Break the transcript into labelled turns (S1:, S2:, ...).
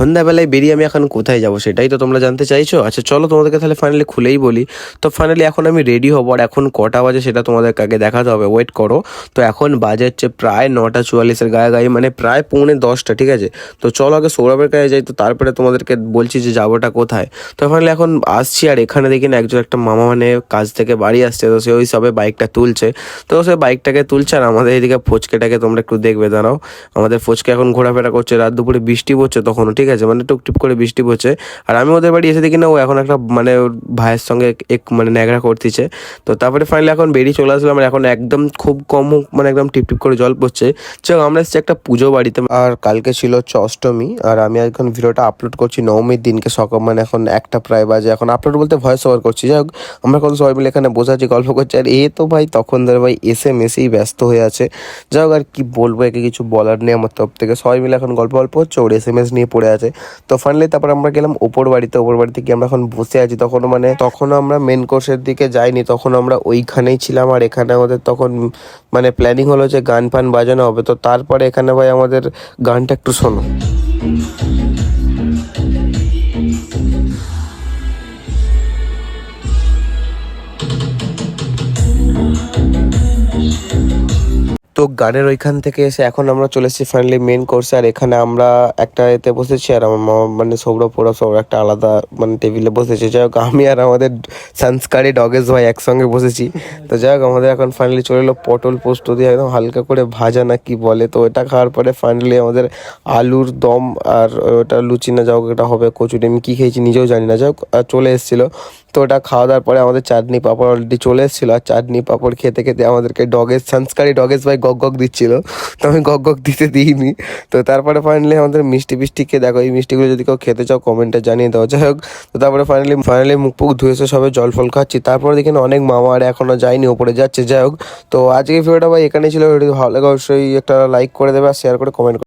S1: সন্ধ্যাবেলায় বেরিয়ে আমি এখন কোথায় যাবো সেটাই তো তোমরা জানতে চাইছো। আচ্ছা চলো তোমাদেরকে তাহলে ফাইনালি খুলেই বলি। তো ফাইনালি এখন আমি রেডি হবো, আর এখন কটা বাজে সেটা তোমাদেরকে আগে দেখাতে হবে, ওয়েট করো। তো এখন বাজে হচ্ছে প্রায় 9:44 গায়ে, মানে প্রায় 9:45, ঠিক আছে। তো চলো আগে সৌরভের কাছে যাই, তো তারপরে তোমাদেরকে বলছি যে যাবোটা কোথায়। তো ফাইনালি এখন আসছি, আর এখানে দেখি না একজন একটা মামা মানে কাজ থেকে বাড়ি আসছে, তো সে ওই সবে বাইকটা তুলছে। তো সে বাইকটাকে তুলছে, আর আমাদের এদিকে ফচকেটাকে তোমরা একটু দেখবে, দাঁড়াও। আমাদের ফচকে এখন ঘোরাফেরা করছে, রাত দুপুরে বৃষ্টি পড়ছে তখনও, ঠিক আছে, মানে টুকটুক করে বৃষ্টি পড়ছে। আর আমি ওদের বাড়ি এসে দেখি না ও এখন একটা মানে ওর ভাইয়ের সঙ্গে মানে ন্যাংরা করতেছে। তো তারপরে ফাইনালি এখন বেরিয়ে চলে আসলাম, আর এখন একদম খুব কম মানে একদম টিপটিপ করে জল পড়ছে। চলো আমরা এসেছি একটা পুজো বাড়িতে, আর কালকে ছিল হচ্ছে অষ্টমী, আর আমি এখন ভিডিওটা আপলোড করছি নবমীর দিনকে সকাল, মানে এখন 1টা প্রায় বাজে। এখন আপলোড বলতে ভয়েস ওভার করছি। যাই হোক, আমরা কত সবাই মিলে এখানে বসে আছি, গল্প করছি, আর তো ভাই তখন ধরে ভাই এসেই ব্যস্ত হয়ে আছে। যাই হোক, আর কি বলবো, একে কিছু বলার নেই আমার তরফ থেকে। সবাই মিলে এখন গল্প হচ্ছে, ওর SMS নিয়ে পড়ে আছে। তো ফাইনালি তারপর আমরা গেলাম ওপর বাড়িতে গিয়ে আমরা এখন বসে আছি। তখনও আমরা মেন কোর্সের দিকে যাইনি, তখন আমরা ওইখানেই ছিলাম। আর এখানে আমাদের তখন মানে প্ল্যানিং হলো যে গান ফান বাজানো হবে। তো তারপরে এখানে ভাই আমাদের গানটা একটু শোনো। তো গানের ওইখান থেকে এসে এখন আমরা চলে এসেছি ফাইনালি মেন কোর্সে, আর এখানে আমরা একটা এতে বসেছি, আর আমার মামা মানে সৌরভ সৌরভ একটা আলাদা মানে টেবিলে বসেছে। যাই হোক, আমি আর আমাদের সংস্কারী ডগেস ভাই একসঙ্গে বসেছি। তো যাই হোক, আমাদের এখন ফাইনালি চলে এলো পটল পোস্ত দিয়ে একদম হালকা করে ভাজা না কি বলে, তো এটা খাওয়ার পরে ফাইনালি আমাদের আলুর দম, আর ওটা লুচি না যাই হোক এটা হবে কচুরি, আমি কী খেয়েছি নিজেও জানি না। যাই হোক, চলে এসেছিলো। তো ওটা খাওয়া দাওয়ার পরে আমাদের চাটনি পাঁপড় অলরেডি চলে এসেছিলো, আর চাটনি পাঁপড় খেতে খেতে আমাদেরকে সংস্কারী ডগেস ভাই গক দিচ্ছিলো। তো আমি গক দিতে দিইনি। তো তারপরে ফাইনালি আমাদের মিষ্টি খেয়ে দেখো, এই মিষ্টিগুলো যদি কেউ খেতে চাও কমেন্টে জানিয়ে দাও। যাই হোক, তো তারপরে ফাইনালি মুখ ফুক ধুয়েছে, সবে জল ফল খাচ্ছি। তারপরে দেখি অনেক মামা আর এখনও যায়নি, ওপরে যাচ্ছে। যাই হোক, তো আজকে ভিডিওটা ভাই এখানেই ছিল। ভিডিও ভালো লাগে অবশ্যই একটা লাইক করে দেবে, আর শেয়ার করে কমেন্ট